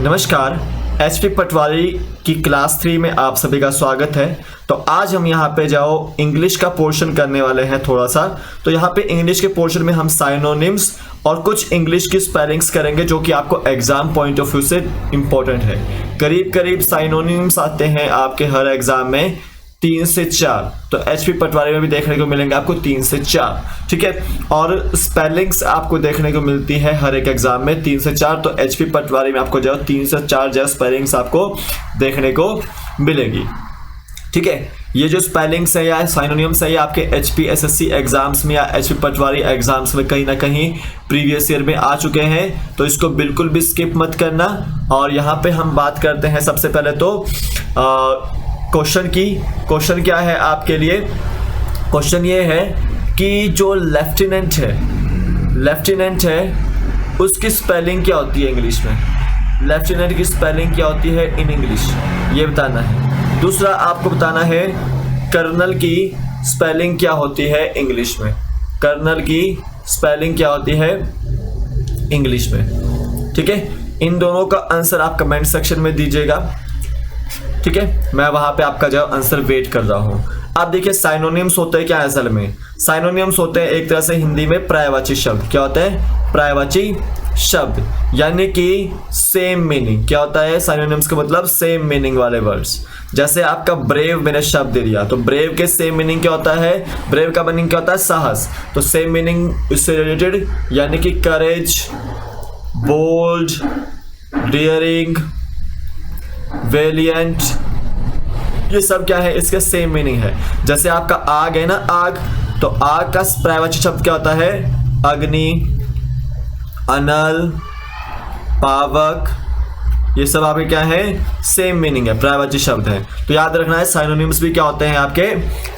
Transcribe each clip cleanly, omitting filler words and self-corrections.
नमस्कार। एचपी पटवारी की क्लास 3 में आप सभी का स्वागत है। तो आज हम यहाँ पे जाओ इंग्लिश का पोर्शन करने वाले हैं थोड़ा सा। तो यहाँ पे इंग्लिश के पोर्शन में हम साइनोनिम्स और कुछ इंग्लिश की स्पेलिंग्स करेंगे जो कि आपको एग्जाम पॉइंट ऑफ व्यू से इम्पोर्टेंट है। करीब करीब साइनोनिम्स आते हैं आपके हर एग्जाम में 3 से 4। तो एचपी पटवारी में भी देखने को मिलेंगे आपको 3 से 4, ठीक है। और स्पेलिंग्स आपको देखने को मिलती है हर एक एग्जाम में 3 से 4। तो एचपी पटवारी में आपको जो 3 से 4 जो स्पेलिंग्स आपको देखने को मिलेगी, ठीक है। ये जो स्पेलिंग्स है या साइनोनिम्स है ये आपके एचपी एसएससी एग्जाम्स में या एचपी पटवारी एग्जाम्स में कहीं ना कहीं प्रीवियस ईयर में आ चुके हैं। तो इसको बिल्कुल भी स्किप मत करना। और यहाँ पे हम बात करते हैं सबसे पहले तो क्वेश्चन की। क्वेश्चन क्या है आपके लिए? क्वेश्चन ये है कि जो लेफ्टिनेंट है उसकी स्पेलिंग क्या होती है इंग्लिश में। लेफ्टिनेंट की स्पेलिंग क्या होती है इन इंग्लिश, ये बताना है। दूसरा आपको बताना है कर्नल की स्पेलिंग क्या होती है इंग्लिश में। कर्नल की स्पेलिंग क्या होती है इंग्लिश में, ठीक है। इन दोनों का आंसर आप कमेंट सेक्शन में दीजिएगा, ठीक है। मैं वहां पे आपका जो आंसर वेट कर रहा हूं। अब देखिए साइनोनिम्स होते हैं क्या असल में। साइनोनिम्स होते हैं एक तरह से हिंदी में पर्यायवाची शब्द। क्या होते हैं? पर्यायवाची शब्द, यानी कि सेम मीनिंग। क्या होता है साइनोनिम्स का मतलब? सेम मीनिंग वाले वर्ड्स। जैसे आपका ब्रेव मैंने शब्द दे दिया, तो ब्रेव के सेम मीनिंग क्या होता है? ब्रेव का मीनिंग क्या होता है? साहस। तो सेम मीनिंग इससे रिलेटेड, यानी कि करेज, बोल्ड, डेयरिंग, वेलिएंट, ये सब क्या है? इसके सेम मीनिंग है। जैसे आपका आग है ना, आग, तो आग का पर्यायवाची शब्द क्या होता है? अग्नि, अनल, पावक, ये सब आपके क्या है? सेम मीनिंग है, पर्यायवाची शब्द है। तो याद रखना है साइनोनिम्स भी क्या होते हैं आपके?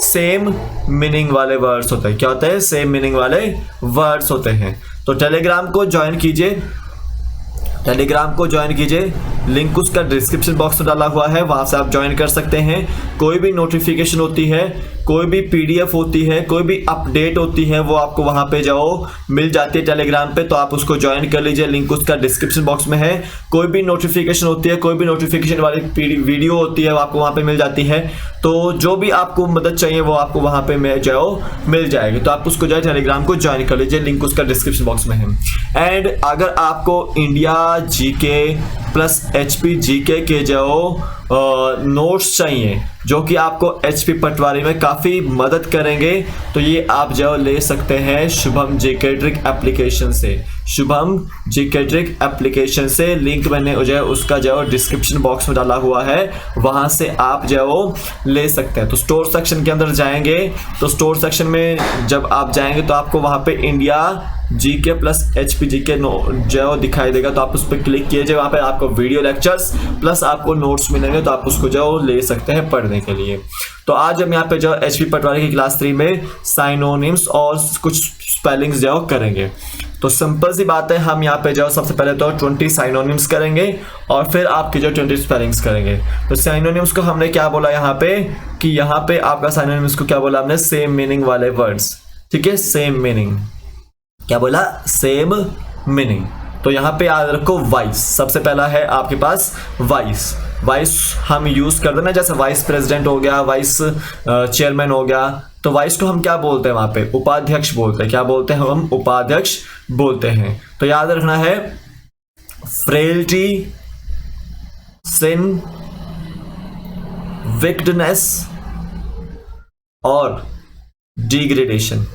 सेम मीनिंग वाले वर्ड्स होते हैं। क्या होते हैं? सेम मीनिंग वाले वर्ड्स होते हैं। तो टेलीग्राम को ज्वाइन कीजिए, लिंक उसका डिस्क्रिप्शन बॉक्स में डाला हुआ है, वहां से आप ज्वाइन कर सकते हैं। कोई भी नोटिफिकेशन होती है, कोई भी पीडीएफ होती है, कोई भी अपडेट होती है, वो आपको वहां पे जाओ मिल जाती है टेलीग्राम पे। तो आप उसको ज्वाइन कर लीजिए, लिंक उसका डिस्क्रिप्शन बॉक्स में है। कोई भी नोटिफिकेशन होती है, कोई भी नोटिफिकेशन वाली वीडियो होती है, वो आपको वहां पे मिल जाती है। तो जो भी आपको मदद चाहिए वो आपको वहां पे मिल जाएगी। तो आप उसको जो है टेलीग्राम को ज्वाइन कर लीजिए, लिंक उसका डिस्क्रिप्शन बॉक्स में है। एंड अगर आपको India GK plus HP GK के जो नोट्स चाहिए जो कि आपको एचपी पटवारी में काफ़ी मदद करेंगे, तो ये आप जो ले सकते हैं शुभम जीके ट्रिक एप्लीकेशन से। शुभम जीके ट्रिक एप्लीकेशन से लिंक मैंने जो है उसका जो डिस्क्रिप्शन बॉक्स में डाला हुआ है, वहाँ से आप जो ले सकते हैं। तो स्टोर सेक्शन के अंदर जाएंगे, तो स्टोर सेक्शन में जब आप जाएंगे तो आपको वहाँ पे India GK plus HP GK जो दिखाई देगा, तो आप उस पर क्लिक कीजिए। वहाँ पे आपको वीडियो लेक्चर्स प्लस आपको नोट्स मिलेंगे, तो आप उसको जो ले सकते हैं पढ़ने के लिए। तो आज हम यहाँ पे जो एचपी पटवारी की क्लास 3 में साइनोनिम्स और कुछ स्पेलिंग्स जो करेंगे। तो सिंपल सी बात है, हम यहाँ पे जो सबसे पहले तो 20 साइनोनिम्स करेंगे और फिर आपकी जो 20 स्पेलिंग्स करेंगे। तो साइनोनिम्स को हमने क्या बोला यहाँ पे कि यहाँ पे आपका साइनोनिम्स को क्या बोला हमने? सेम मीनिंग वाले वर्ड्स, ठीक है। सेम मीनिंग, क्या बोला? Same meaning. तो यहाँ पे याद रखो वाइस। सबसे पहला है आपके पास वाइस हम यूज कर देना। जैसे वाइस प्रेसिडेंट हो गया, वाइस चेयरमैन हो गया, तो वाइस को हम क्या बोलते हैं वहां पे? उपाध्यक्ष बोलते हैं। क्या बोलते हैं हम? उपाध्यक्ष बोलते हैं। तो याद रखना है फ्रेलिटी, सिन, विक्डनेस और डिग्रेडेशन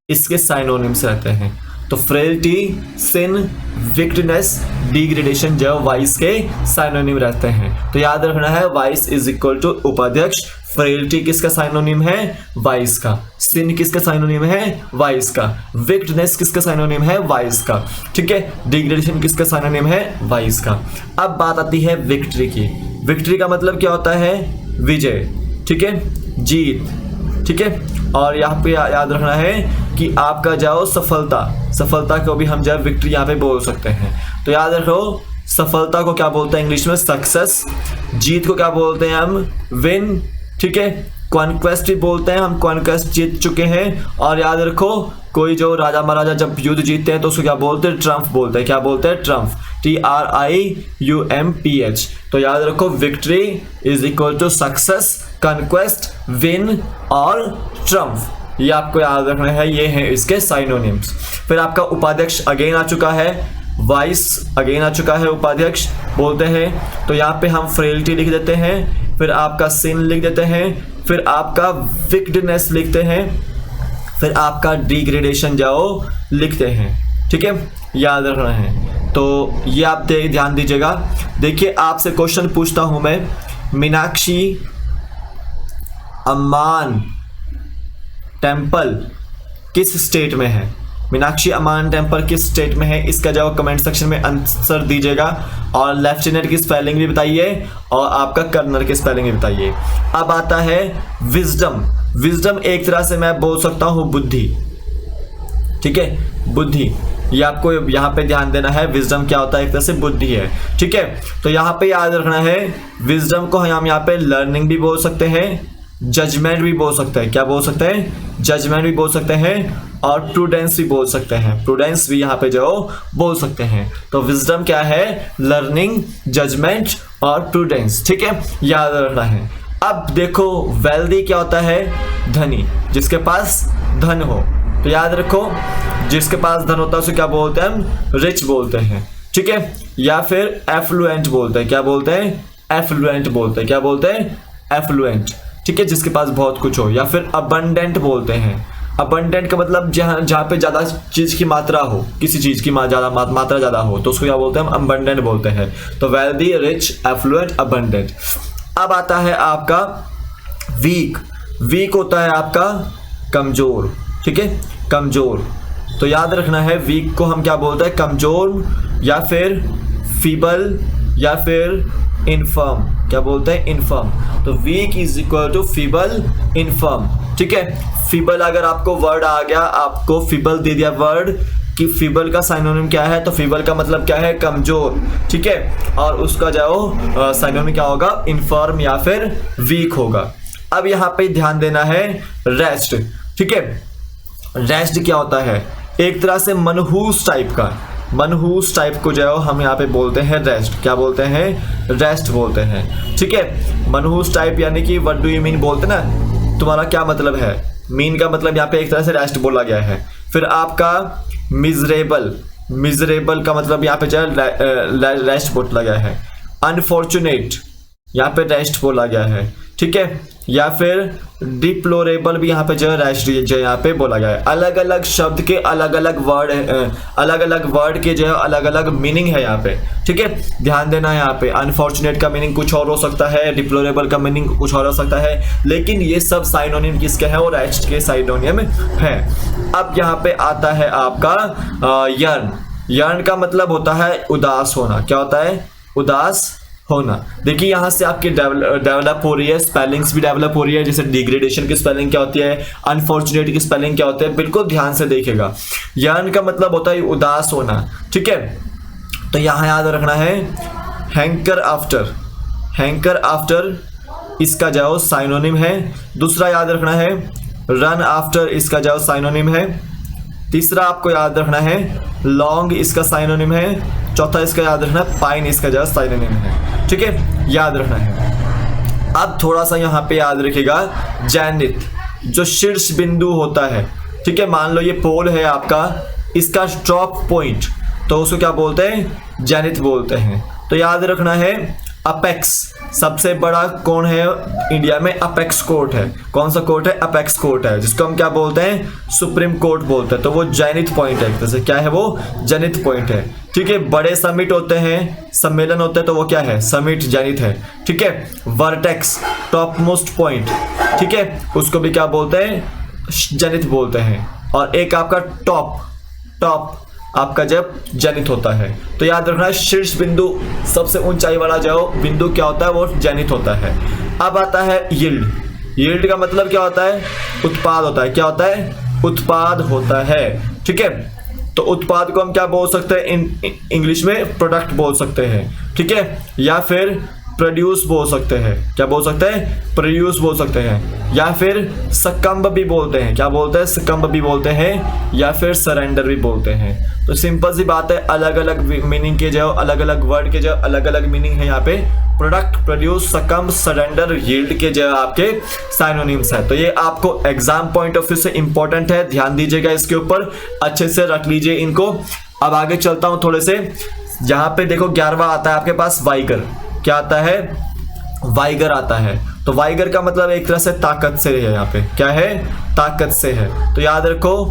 इसके साइनोनिम्स रहते हैं। तो फ्रेलिटी, सिन, विक्डनेस, डिग्रेडेशन जो वाइस के साइनोनिम रहते हैं। तो याद रखना है वाइस इज इक्वल टू उपाध्यक्ष। फ्रेलिटी किसका साइनोनिम है? वाइस का। सिन किसका साइनोनिम है? वाइस का। विक्डनेस किसका साइनोनिम है? वाइस का, ठीक है। डिग्रेडेशन किसका साइनोनिम है? वाइस का। अब बात आती है विक्ट्री की। विक्ट्री का मतलब क्या होता है? विजय, ठीक है, जीत, ठीक है। और यहाँ पे याद रखना है कि आपका जाओ सफलता को भी हम जो विक्ट्री यहाँ पे बोल सकते हैं। तो याद रखो सफलता को क्या बोलते हैं इंग्लिश में? सक्सेस। जीत को क्या बोलते हैं हम? विन, ठीक है। कॉन्क्वेस्ट भी बोलते हैं हम, कॉन्क्वेस्ट जीत चुके हैं। और याद रखो कोई जो राजा महाराजा जब युद्ध जीतते हैं तो उसको क्या बोलते हैं? ट्रम्फ बोलते हैं। क्या बोलते हैं? Triumph, TRIUMPH। तो याद रखो, victory is equal to success, conquest, win और ट्रम्फ। ये आपको याद रखना है, ये हैं इसके साइनोनिम्स। फिर आपका उपाध्यक्ष अगेन आ चुका है, वाइस अगेन आ चुका है, उपाध्यक्ष बोलते हैं। तो यहाँ पे हम फ्रेलिटी लिख देते हैं, फिर आपका सिन लिख देते हैं, फिर आपका विक्डनेस लिखते हैं, फिर आपका डिग्रेडेशन जाओ लिखते हैं। ठीक है, याद रखना है। तो ये आप ध्यान दीजिएगा। देखिए, आपसे क्वेश्चन पूछता हूं मैं, मीनाक्षी अम्मान टेम्पल किस स्टेट में है? मीनाक्षी अम्मान टेम्पल किस स्टेट में है? इसका जवाब कमेंट सेक्शन में आंसर दीजिएगा, और लेफ्टिनेंट की स्पेलिंग भी बताइए और आपका कर्नल की स्पेलिंग भी बताइए। अब आता है विजडम। विजडम एक तरह से मैं बोल सकता हूं बुद्धि। ठीक है, बुद्धि, ये आपको यहाँ पे ध्यान देना है। विजडम क्या होता है? एक तरह से बुद्धि है। ठीक है, तो यहाँ पे याद रखना है, विजडम को हम यहाँ पे लर्निंग भी बोल सकते हैं, जजमेंट भी बोल सकते हैं। क्या बोल सकते हैं? जजमेंट भी बोल सकते हैं, और प्रूडेंस भी बोल सकते हैं। प्रूडेंस भी यहाँ पे जो बोल सकते हैं। तो विजडम क्या है? लर्निंग, जजमेंट और प्रूडेंस। ठीक है, याद रखना है। अब देखो, वेल्दी क्या होता है? धनी, जिसके पास धन हो। तो याद रखो, जिसके पास धन होता है उसे क्या बोलते हैं? हम रिच बोलते हैं। ठीक है, या फिर एफ्लुएंट बोलते हैं। क्या बोलते हैं? एफ्लुएंट बोलते हैं। क्या बोलते हैं? एफ्लुएंट। ठीक है, जिसके पास बहुत कुछ हो। या फिर अबंडेंट बोलते हैं। अबंडेंट का मतलब जहाँ पे ज़्यादा चीज़ की मात्रा हो, किसी चीज़ की मात्रा ज़्यादा हो, तो उसको क्या बोलते हैं? हम अबंडेंट बोलते हैं। तो वेल्दी, रिच, एफ्लुएंट, अबंडेंट। अब आता है आपका वीक। वीक होता है आपका कमज़ोर। ठीक है, कमज़ोर। तो याद रखना है, वीक को हम क्या बोलते हैं? कमज़ोर, या फिर फीबल, या फिर इनफर्म। क्या बोलते हैं? इनफर्म। तो weak is equal to feeble, infirm. ठीक है, फीबल अगर आपको वर्ड आ गया, आपको फीबल दे दिया वर्ड कि फीबल का साइनोनिम क्या है, तो फीबल का मतलब क्या है? कमजोर। ठीक है, और उसका जो साइनोनिम क्या होगा? इनफर्म या फिर वीक होगा। अब यहाँ पे ध्यान देना है, रेस्ट। ठीक है, रेस्ट क्या होता है? एक तरह से मनहूस टाइप का, मनहूस टाइप को जो हम यहाँ पे बोलते हैं रेस्ट। क्या बोलते हैं? रेस्ट बोलते हैं। ठीक है, मनहूस टाइप यानी कि व्हाट डू यू मीन बोलते ना, तुम्हारा क्या मतलब है? मीन का मतलब यहाँ पे एक तरह से रेस्ट बोला गया है। फिर आपका मिजरेबल, मिजरेबल का मतलब यहाँ पे जो रेस्ट बोला गया है। अनफॉर्चुनेट, यहाँ पे रेस्ट बोला गया है। ठीक है, या फिर डिप्लोरेबल भी यहाँ पे जो रेस्ट जो यहाँ पे बोला गया है। अलग अलग शब्द के अलग अलग वर्ड, अलग अलग वर्ड के जो है अलग अलग मीनिंग है यहाँ पे। ठीक है, ध्यान देना है। यहाँ पे अनफॉर्चुनेट का मीनिंग कुछ और हो सकता है, डिप्लोरेबल का मीनिंग कुछ और हो सकता है, लेकिन ये सब साइनोनिम किसके हैं? और रेस्ट के साइनोनिम है। अब यहाँ पे आता है आपका यर्न। यर्न का मतलब होता है उदास होना। क्या होता है? उदास होना। देखिए, यहाँ से आपकी डेवलप हो रही है, स्पेलिंग्स भी डेवलप हो रही है। जैसे डिग्रेडेशन की स्पेलिंग क्या होती है, अनफॉर्चुनेट की स्पेलिंग क्या होती है, बिल्कुल ध्यान से देखिएगा। यर्न का मतलब होता है उदास होना। ठीक है, तो यहाँ याद रखना है, हैंकर आफ्टर। हैंकर आफ्टर इसका जो साइनोनिम है। दूसरा याद रखना है, रन आफ्टर इसका जो साइनोनिम है। तीसरा आपको याद रखना है, लॉन्ग इसका साइनोनिम है। चौथा इसका याद रखना है, पाइन इसका जो साइनोनिम है। ठीक है, याद रखना है। अब थोड़ा सा यहाँ पे याद रखिएगा, जेनिथ, जो शीर्ष बिंदु होता है। ठीक है, मान लो ये पोल है आपका, इसका टॉप पॉइंट, तो उसको क्या बोलते हैं? जेनिथ बोलते हैं। तो याद रखना है, अपेक्स, सबसे बड़ा कौन है इंडिया में? अपेक्स कोर्ट है। कौन सा कोर्ट है? अपेक्स कोर्ट है, जिसको हम क्या बोलते हैं? सुप्रीम कोर्ट बोलते हैं। तो वो जेनिथ पॉइंट है। जैसे क्या है वो? जेनिथ पॉइंट है। ठीक है, बड़े समिट होते हैं, सम्मेलन होते हैं, तो वो क्या है? समिट, जेनिथ है। ठीक है, वर्टेक्स, टॉप मोस्ट पॉइंट। ठीक है, उसको भी क्या बोलते हैं? जेनिथ बोलते हैं। और एक आपका टॉप आपका जब जेनिथ होता है। तो याद रखना है, शीर्ष बिंदु, सबसे ऊंचाई वाला जो बिंदु क्या होता है? वो जेनिथ होता है। अब आता है यील्ड। यील्ड का मतलब क्या होता है? उत्पाद होता है। क्या होता है? उत्पाद होता है। ठीक है, तो उत्पाद को हम क्या बोल सकते हैं? इंग्लिश में प्रोडक्ट बोल सकते हैं। ठीक है, या फिर प्रोड्यूस बोल सकते हैं। क्या बोल सकते हैं? प्रोड्यूस बोल सकते हैं। या फिर सकम्ब भी बोलते हैं। क्या बोलते हैं? सकम्ब भी बोलते हैं। या फिर सरेंडर भी बोलते हैं। तो सिंपल सी बात है, अलग अलग मीनिंग के जो अलग अलग वर्ड के जो अलग अलग मीनिंग है यहाँ पे प्रोडक्ट, प्रोड्यूस, सकम्ब, सरेंडर, यील्ड के जो आपके साइनोनिम्स है। तो ये आपको एग्जाम पॉइंट ऑफ व्यू से इंपॉर्टेंट है, ध्यान दीजिएगा इसके ऊपर, अच्छे से रख लीजिए इनको। अब आगे चलता हूं थोड़े से। यहाँ पे देखो 11वां आता है आपके पास वाइगर। क्या आता है? वाइगर आता है। तो वाइगर का मतलब एक तरह से ताकत से है। यहाँ पे क्या है? ताकत से है। तो याद रखो,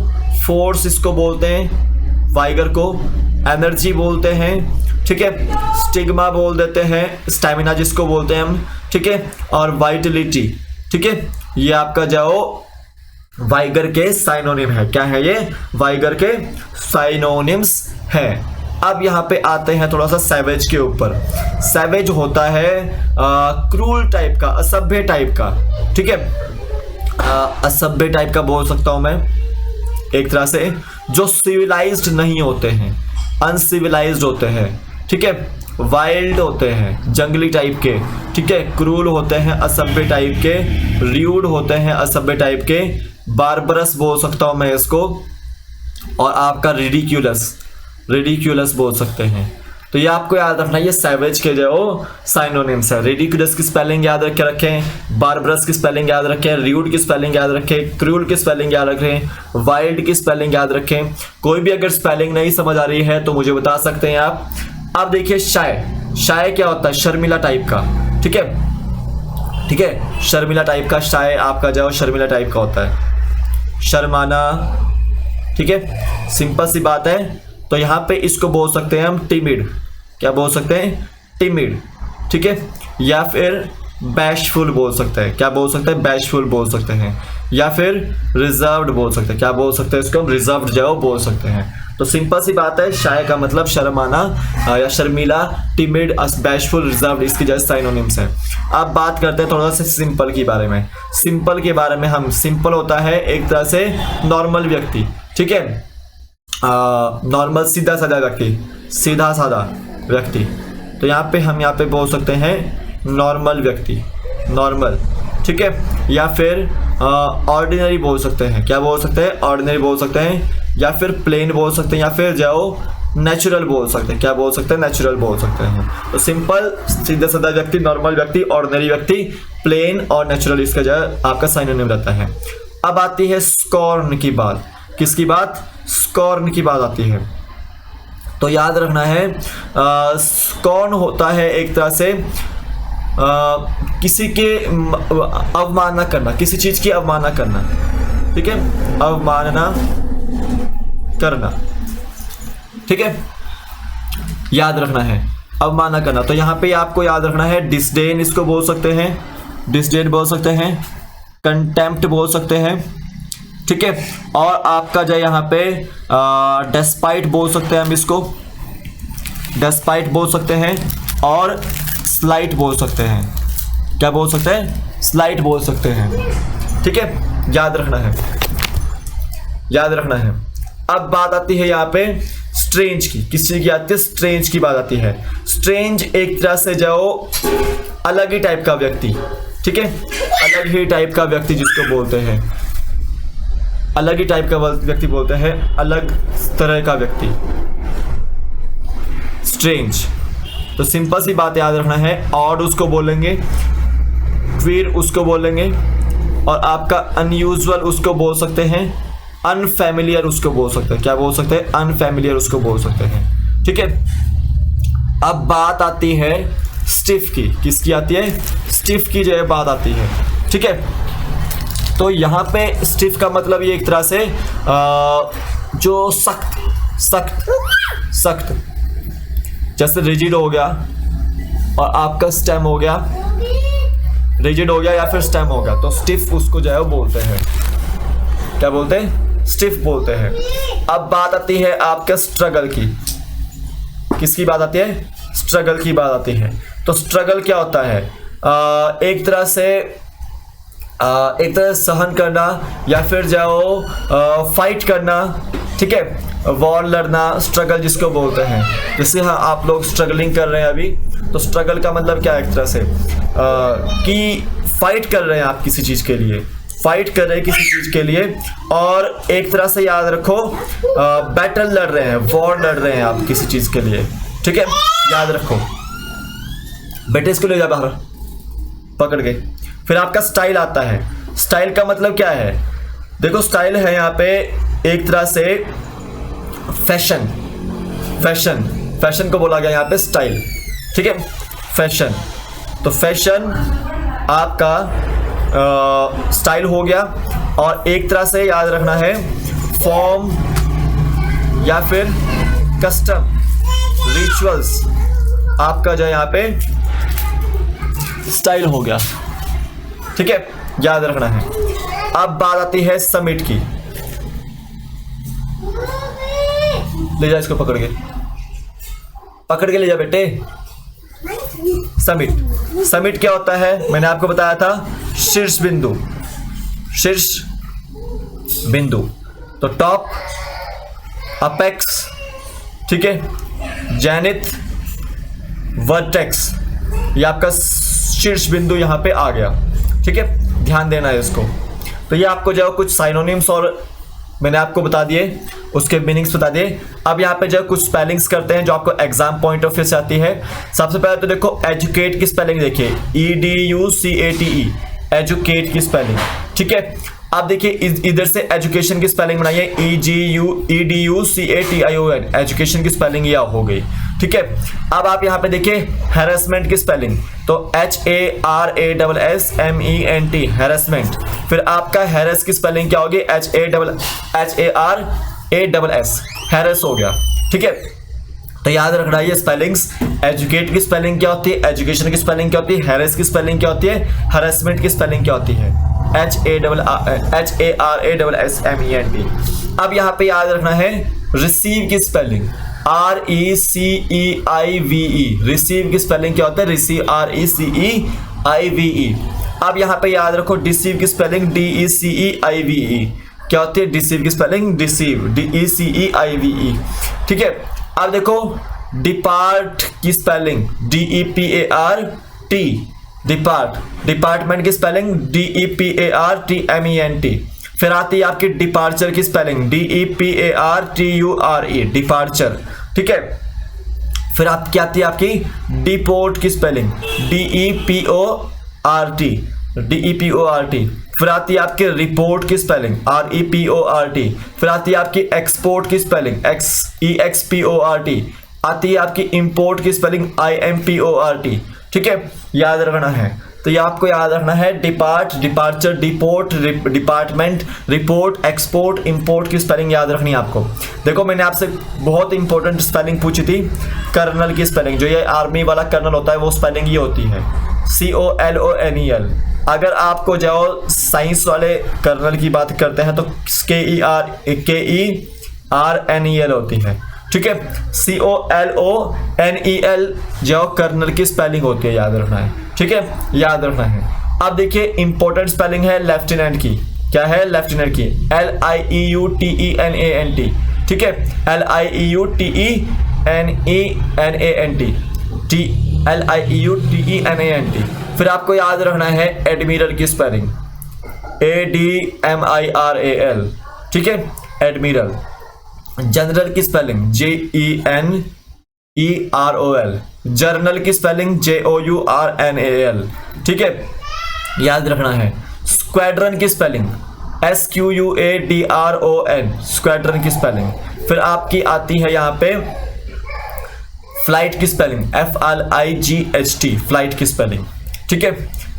फोर्स इसको बोलते हैं, वाइगर को एनर्जी बोलते हैं, ठीक है। स्टिग्मा बोल देते हैं, स्टैमिना जिसको बोलते हैं हम, ठीक है। और वाइटलिटी, ठीक है। ये आपका जाओ वाइगर के साइनोनिम है। क्या है ये? वाइगर के साइनोनिम्स है। अब यहाँ पे आते हैं थोड़ा सा सैवेज के ऊपर। सैवेज होता है क्रूल टाइप का, असभ्य टाइप का, ठीक है। असभ्य टाइप का बोल सकता हूं मैं एक तरह से, जो सिविलाइज्ड नहीं होते हैं, अनसिविलाइज्ड होते हैं, ठीक है। वाइल्ड होते हैं, जंगली टाइप के, ठीक है। क्रूल होते हैं, असभ्य टाइप के। र्यूड होते हैं, असभ्य टाइप के। बारबरस बोल सकता हूं मैं इसको। और आपका रिडिक्यूलस, रिडिक्यूलस बोल सकते हैं। तो ये आपको याद रखना, ये सैवेज के जो साइनोनिम्स है। रिडिक्यूलस की स्पेलिंग याद रखे रखें, बारबरस की स्पेलिंग याद रखें, र्यूड की स्पेलिंग याद रखें, क्रूल की स्पेलिंग याद रखें, वाइल्ड की स्पेलिंग याद रखें। कोई भी अगर स्पेलिंग नहीं समझ आ रही है तो मुझे बता सकते हैं आप। अब देखिए शाय। शाय क्या होता है? शर्मिला टाइप का, ठीक है, ठीक है। शर्मिला टाइप का शाय आपका जो शर्मिला टाइप का होता है, शर्माना, ठीक है। सिंपल सी बात है। तो यहाँ पे इसको बोल सकते हैं हम टिमिड। क्या बोल सकते हैं? टिमिड, ठीक है। या फिर बैशफुल बोल सकते हैं। क्या बोल सकते हैं? बैशफुल बोल सकते हैं। या फिर रिजर्व्ड बोल सकते हैं। क्या बोल सकते हैं इसको? रिजर्व्ड जो बोल सकते हैं। तो सिंपल सी बात है, शाय का मतलब शर्माना या शर्मिला, टिमिड, बैशफुल, रिजर्व्ड, इसकी जैसे साइनोनिम्स है। अब बात करते हैं थोड़ा सा सिंपल के बारे में। सिंपल के बारे में हम, सिंपल होता है एक तरह से नॉर्मल व्यक्ति, ठीक है। नॉर्मल सीधा साधा व्यक्ति, सीधा साधा व्यक्ति। तो यहाँ पे हम यहाँ पे बोल सकते हैं नॉर्मल व्यक्ति, नॉर्मल, ठीक है। या फिर ऑर्डिनरी बोल सकते हैं। क्या बोल सकते हैं? ऑर्डिनरी बोल सकते हैं। या फिर प्लेन बोल सकते हैं। या फिर जाओ नेचुरल बोल सकते हैं। क्या बोल सकते हैं? नेचुरल बोल सकते हैं। तो सिंपल, सीधा साधा व्यक्ति, नॉर्मल व्यक्ति, ऑर्डिनरी व्यक्ति, प्लेन और नेचुरल, इसका जो आपका साइनोनिम रहता है। अब आती है स्कॉर्न की बात। किसकी बात? स्कॉर्न की बात आती है। तो याद रखना है, स्कॉर्न होता है एक तरह से किसी के अवमानना करना, किसी चीज की अवमानना करना, ठीक है। अवमानना करना, ठीक है, याद रखना है, अवमानना करना। तो यहाँ पे आपको याद रखना है डिसडेन इसको बोल सकते हैं, डिसडेन बोल सकते हैं, कंटेम्प्ट बोल सकते हैं, ठीक है। और आपका जो यहाँ पे डेस्पाइट बोल सकते हैं हम इसको, डेस्पाइट बोल सकते हैं। और स्लाइट बोल सकते हैं। क्या बोल सकते हैं? स्लाइट बोल सकते हैं, ठीक है। याद रखना है, याद रखना है। अब बात आती है यहाँ पे स्ट्रेंज की। किस चीज की आती है? स्ट्रेंज की बात आती है। स्ट्रेंज एक तरह से जाओ अलग ही टाइप का व्यक्ति, ठीक है, अलग ही टाइप का व्यक्ति जिसको बोलते हैं, अलग ही टाइप का व्यक्ति बोलते हैं, अलग तरह का व्यक्ति, स्ट्रेंज। तो सिंपल सी बात याद रखना है, ऑड उसको बोलेंगे, क्वीर उसको बोलेंगे, और आपका अनयूजुअल उसको बोल सकते हैं, अनफैमिलियर उसको बोल सकते हैं। क्या बोल सकते हैं? अनफैमिलियर उसको बोल सकते हैं, ठीक है। अब बात आती है स्टिफ की। किसकी आती है? स्टिफ की जो है बात आती है, ठीक है। तो यहाँ पे स्टिफ का मतलब ये एक तरह से जो सख्त, सख्त, सख्त, जैसे रिजिड हो गया और आपका स्टेम हो गया, रिजिड हो गया या फिर स्टेम हो गया, तो स्टिफ उसको जो है वो बोलते हैं। क्या बोलते हैं? स्टिफ बोलते हैं। अब बात आती है आपके स्ट्रगल की। किसकी बात आती है? स्ट्रगल की बात आती है। तो स्ट्रगल क्या होता है? एक तरह से सहन करना या फिर जाओ फाइट करना, ठीक है, वॉर लड़ना, स्ट्रगल जिसको बोलते हैं। जैसे हाँ आप लोग स्ट्रगलिंग कर रहे हैं अभी, तो स्ट्रगल का मतलब क्या है, एक तरह से कि फाइट कर रहे हैं आप किसी चीज़ के लिए, फाइट कर रहे हैं किसी चीज़ के लिए। और एक तरह से याद रखो बैटल लड़ रहे हैं, वॉर लड़ रहे हैं आप किसी चीज़ के लिए, ठीक है, याद रखो। बेटे इसको ले जा बाहर, पकड़ के। फिर आपका स्टाइल आता है। स्टाइल का मतलब क्या है, देखो स्टाइल है यहाँ पे एक तरह से फैशन, फैशन, फैशन को बोला गया यहाँ पे स्टाइल, ठीक है, फैशन। तो फैशन आपका स्टाइल हो गया। और एक तरह से याद रखना है फॉर्म या फिर कस्टम, रिचुअल्स आपका जो यहाँ पे स्टाइल हो गया, ठीक है, याद रखना है। अब बात आती है समिट की। ले जा इसको, पकड़ के, पकड़ के ले जा बेटे। समिट, समिट क्या होता है, मैंने आपको बताया था, शीर्ष बिंदु, शीर्ष बिंदु। तो टॉप, अपेक्स, ठीक है, जेनिथ, वर्टेक्स, ये आपका शीर्ष बिंदु यहाँ पे आ गया, ठीक है, ध्यान देना है इसको। तो ये आपको जो कुछ साइनोनिम्स और मैंने आपको बता दिए, उसके मीनिंग्स बता दिए। अब यहाँ पे जो कुछ स्पेलिंग्स करते हैं जो आपको एग्जाम पॉइंट ऑफ व्यू से आती है। सबसे पहले तो देखो एजुकेट की स्पेलिंग देखिए, EDUCATE, एजुकेट की स्पेलिंग, ठीक है। अब देखिए इधर से एजुकेशन की स्पेलिंग बनाइए, EDUCATION, एजुकेशन की स्पेलिंग यह हो गई, ठीक है। अब आप यहाँ पे देखिए हैरेसमेंट की स्पेलिंग, तो HARASSMENT, हैरेसमेंट। फिर आपका हैरेस की स्पेलिंग क्या होगी, HARAS, हैरेस हो गया, ठीक है। तो याद रखना ये स्पेलिंग्स, एजुकेट की स्पेलिंग क्या होती है, एजुकेशन की स्पेलिंग क्या होती है, हैरेस की स्पेलिंग क्या होती है, हैरेसमेंट की स्पेलिंग क्या होती है, HARASSMENT। अब यहाँ पे याद रखना है रिसीव की स्पेलिंग, RECEIVE, रिसीव की स्पेलिंग क्या होता है, रिसीव, RECEIVE। अब यहाँ पे याद रखो डिसीव की स्पेलिंग, DECEIVE, क्या होती है डिसीव की स्पेलिंग, डिसीव, DECEIVE, ठीक है। अब देखो डिपार्ट की स्पेलिंग, DEPART, डिपार्ट, डिपार्टमेंट की स्पेलिंग DEPARTMENT। फिर आती है आपकी डिपार्चर की स्पेलिंग, DEPARTURE, डिपार्चर, ठीक है। फिर आपकी आती है आपकी डिपोर्ट की स्पेलिंग, DEPORT। फिर आती है आपकी रिपोर्ट की स्पेलिंग, REPORT। फिर आती है आपकी एक्सपोर्ट की स्पेलिंग, EXPORT। आती है आपकी इंपोर्ट की स्पेलिंग, IMPORT, ठीक है, याद रखना है। तो ये आपको याद रखना है depart, departure, deport, department, report, export, import की स्पेलिंग याद रखनी है आपको। देखो मैंने आपसे बहुत इंपॉर्टेंट स्पेलिंग पूछी थी, कर्नल की स्पेलिंग, जो ये आर्मी वाला कर्नल होता है वो स्पेलिंग ये होती है, COLONEL। अगर आपको जाओ साइंस वाले कर्नल की बात करते हैं तो KERNEL होती है, ठीक है, COLONEL जो कर्नल की स्पेलिंग होती है, याद रखना है, ठीक है, याद रखना है। अब देखिए इंपॉर्टेंट स्पेलिंग है लेफ्टिनेंट की, क्या है लेफ्टिनेंट की, LIEUTENANT, ठीक है, LIEUTENANT। फिर आपको याद रखना है एडमिरल की स्पेलिंग, ADMIRAL, ठीक है, एडमिरल। जनरल की स्पेलिंग JENEROL, जर्नल की स्पेलिंग JOURNAL, ठीक है, याद रखना है। स्क्वाड्रन की स्पेलिंग SQUADRON, स्क्वाड्रन की स्पेलिंग। फिर आपकी आती है यहाँ पे फ्लाइट की स्पेलिंग, FLIGHT, फ्लाइट की स्पेलिंग, ठीक है।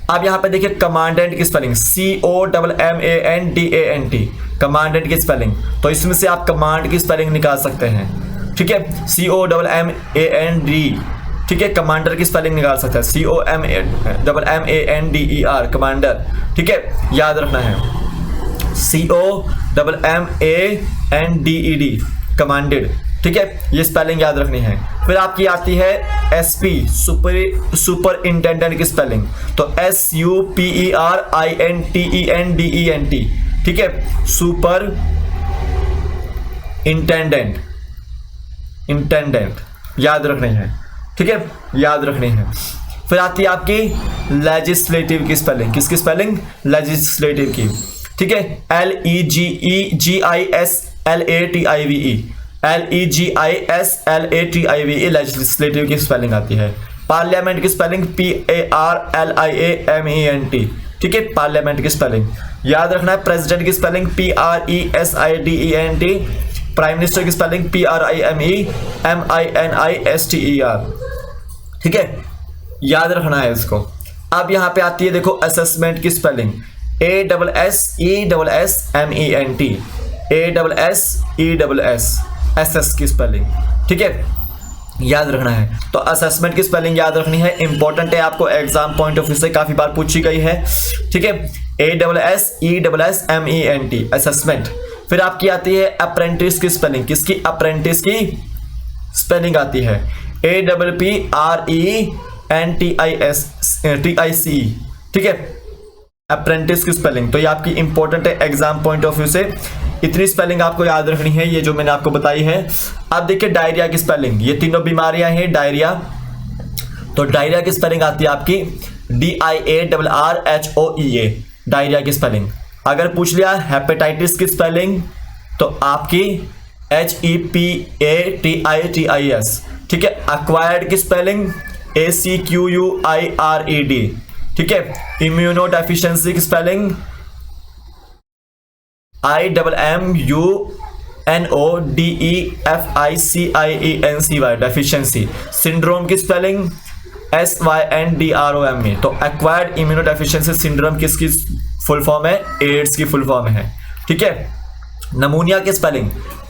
अब यहाँ पे देखिए कमांडेंट की स्पेलिंग, COMMANDANT, कमांडेंट की स्पेलिंग। तो इसमें से आप कमांड की स्पेलिंग निकाल सकते हैं, ठीक है, COMMAND, ठीक है, कमांडर की स्पेलिंग निकाल सकते हैं, COMMANDER, कमांडर, ठीक है, याद रखना है। COMMANDED, कमांडेड, ठीक है, ये स्पेलिंग याद रखनी है। फिर आपकी आती है SP, सुपर इंटेंडेंट की स्पेलिंग, तो SUPERINTENDENT, ठीक है, सुपर इंटेंडेंट, इंटेंडेंट याद रखने हैं, ठीक है, याद रखने हैं। फिर आती है आपकी लेजिस्लेटिव की स्पेलिंग, किसकी स्पेलिंग? लेजिस्लेटिव की, ठीक है, LEGISLATIVE, LEGISLATIVE लेजिस्लेटिव की स्पेलिंग आती है। पार्लियामेंट की स्पेलिंग PARLIAMENT, ठीक है, पार्लियामेंट की स्पेलिंग याद रखना है। प्रेसिडेंट की स्पेलिंग PRESIDENT, प्राइम मिनिस्टर की स्पेलिंग PRIMEMINISTER, ठीक है, याद रखना है इसको। अब यहां पे आती है देखो असेसमेंट की स्पेलिंग ASSESSMENT, ASSESS की स्पेलिंग, ठीक है, याद रखना है। तो असेसमेंट की स्पेलिंग याद रखनी है, इंपॉर्टेंट है, आपको एग्जाम पॉइंट ऑफ व्यू से काफी बार पूछी गई है, ठीक है, ASSESSMENT असेसमेंट। फिर आपकी आती है अप्रेंटिस की स्पेलिंग, किसकी? अप्रेंटिस की स्पेलिंग आती है APPRENTICE, ठीक है, अप्रेंटिस की स्पेलिंग। तो ये आपकी इंपॉर्टेंट है एग्जाम पॉइंट ऑफ व्यू से, इतनी स्पेलिंग आपको याद रखनी है, ये जो मैंने आपको बताई है। अब देखिए डायरिया की स्पेलिंग, ये तीनों बीमारियां हैं डायरिया, तो डायरिया की स्पेलिंग आती है आपकी DIARRHOEA, डायरिया की स्पेलिंग। अगर पूछ लिया हेपेटाइटिस की स्पेलिंग तो आपकी HEPATITIS, ठीक है, एक्वायर्ड की स्पेलिंग ACQUIRED, ठीक है, इम्यूनो डेफिशिएंसी की स्पेलिंग IMMUNODEFICIENCY, डेफिशिएंसी। सिंड्रोम की स्पेलिंग SYNDROME। तो एक्वायर्ड इम्यूनो डेफिशिएंसी सिंड्रोम किसकी फुल फॉर्म है? एड्स की फुल फॉर्म है, ठीक है। नमूनिया की स्पेलिंग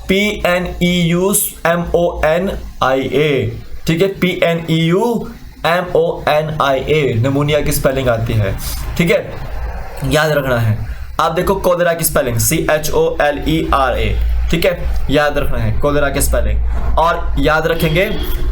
PNEUMONIA, ठीक है, PNEUMONIA नमूनिया की स्पेलिंग आती है, ठीक है, याद रखना है। आप देखो कोलेरा की स्पेलिंग CHOLERA, ठीक है, याद रखना है कोलेरा की स्पेलिंग। और याद रखेंगे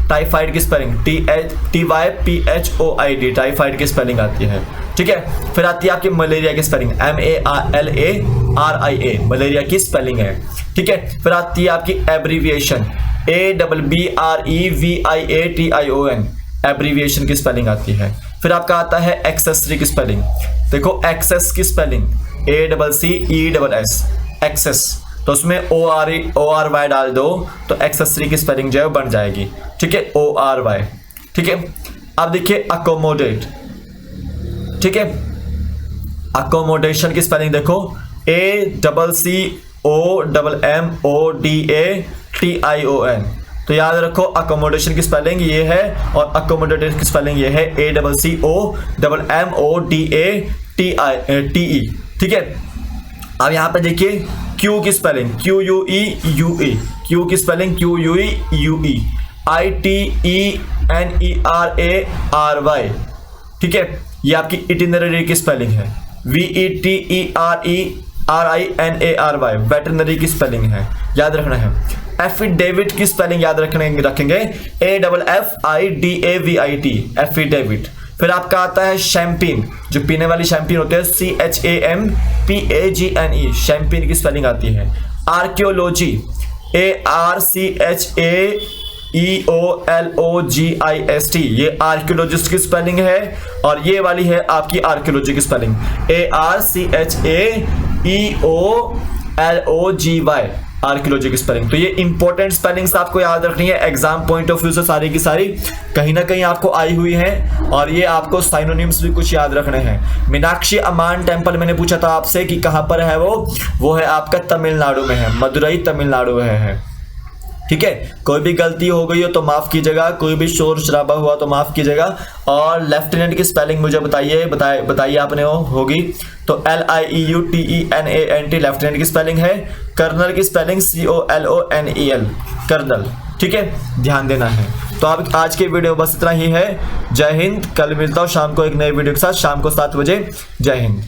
टाइफाइड की स्पेलिंग TYPHOID, टाइफाइड की स्पेलिंग आती है, ठीक है। फिर आती है आपकी मलेरिया की स्पेलिंग MALARIA, मलेरिया की स्पेलिंग है, ठीक है। फिर आती है आपकी एब्रीविएशन ABBREVIATION, एब्रीविएशन की स्पेलिंग आती है। फिर आपका आता है एक्सेसरी की स्पेलिंग, देखो एक्सेस की स्पेलिंग ACCESS, एक्सेस, तो उसमें ORY डाल दो तो एक्सेसरी की स्पेलिंग जो है बन जाएगी, ठीक है, ORY, ठीक है। अब देखिए अकोमोडेट, ठीक है, अकोमोडेशन की स्पेलिंग देखो ACCOMMODATION। तो याद रखो अकोमोडेशन की स्पेलिंग ये है और अकोमोडेटेड की स्पेलिंग ये है ACCOMMODATE, ठीक है। अब यहां पे देखिए क्यू की स्पेलिंग QUEUE, क्यू की स्पेलिंग QUEUE, ITENERARY, ठीक है, ये आपकी इटिनरी की स्पेलिंग है VETERINARY, वेटरनरी की स्पेलिंग है, याद रखना है। एफिडेविट की स्पेलिंग याद रखेंगे AFFIDAVIT, एफिडेविट। फिर आपका आता है शैम्पेन, जो पीने वाली शैम्पेन होते हैं CHAMPAGNE, शैम्पेन की स्पेलिंग आती है। आर्कियोलॉजी ARCHAEOLOGIST, ये आर्कियोलॉजिस्ट की स्पेलिंग है और ये वाली है आपकी आर्कियोलॉजी की स्पेलिंग ARCHAEOLOGY, आर्कियोलॉजी की स्पेलिंग। तो ये इंपॉर्टेंट स्पेलिंग्स आपको याद रखनी है एग्जाम पॉइंट ऑफ व्यू से, सारी की सारी कहीं ना कहीं आपको आई हुई है और ये आपको साइनोनिम्स भी कुछ याद रखने हैं। मीनाक्षी अम्मन टेम्पल मैंने पूछा था आपसे कि कहां पर है वो है आपका तमिलनाडु में है, मदुरई तमिलनाडु में है, ठीक है। कोई भी गलती हो गई हो तो माफ कीजिएगा, कोई भी शोर शराबा हुआ तो माफ कीजिएगा। और लेफ्टिनेंट की स्पेलिंग मुझे बताइए आपने होगी तो LIEUTENANT लेफ्टिनेंट की स्पेलिंग है। कर्नल की स्पेलिंग COLONEL, कर्नल, ठीक है, ध्यान देना है। तो अब आज के वीडियो बस इतना ही है। जय हिंद, कल मिलता हूँ शाम को एक नए वीडियो के साथ, शाम को 7 बजे। जय हिंद।